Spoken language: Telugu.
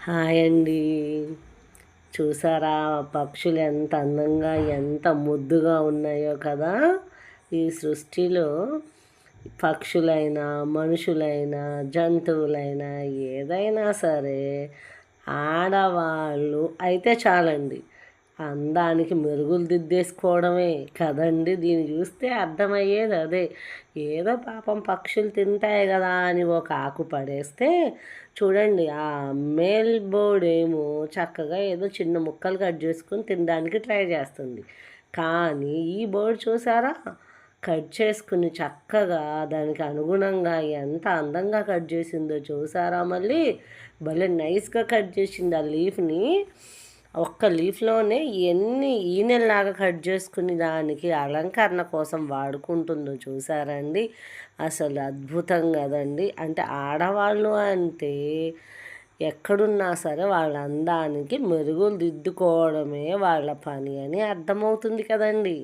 హాయ్ అండి. చూసారా పక్షులు ఎంత అందంగా ఎంత ముద్దుగా ఉన్నాయో కదా. ఈ సృష్టిలో పక్షులైనా మనుషులైనా జంతువులైనా ఏదైనా సరే ఆడవాళ్ళు అయితే చాలండి అందానికి మెరుగులు దిద్దేసుకోవడమే కదండి. దీన్ని చూస్తే అర్థమయ్యేది అదే. ఏదో పాపం పక్షులు తింటాయి కదా అని ఒక ఆకు పడేస్తే చూడండి, ఆ మేల్ బర్డ్ ఏమో చక్కగా ఏదో చిన్న ముక్కలు కట్ చేసుకుని తినడానికి ట్రై చేస్తుంది. కానీ ఈ బర్డ్ చూసారా, కట్ చేసుకుని చక్కగా దానికి అనుగుణంగా ఎంత అందంగా కట్ చేసిందో చూసారా. మళ్ళీ భలే నైస్గా కట్ చేసింది ఆ లీఫ్ని. ఒక్క లీఫ్లోనే ఎన్ని ఈనెల్లాగా కట్ చేసుకుని దానికి అలంకరణ కోసం వాడుకుంటుందో చూసారండి. అసలు అద్భుతం కదండి. అంటే ఆడవాళ్ళు అంటే ఎక్కడున్నా సరే వాళ్ళ అందానికి మెరుగులు దిద్దుకోవడమే వాళ్ళ పని అని అర్థమవుతుంది కదండి.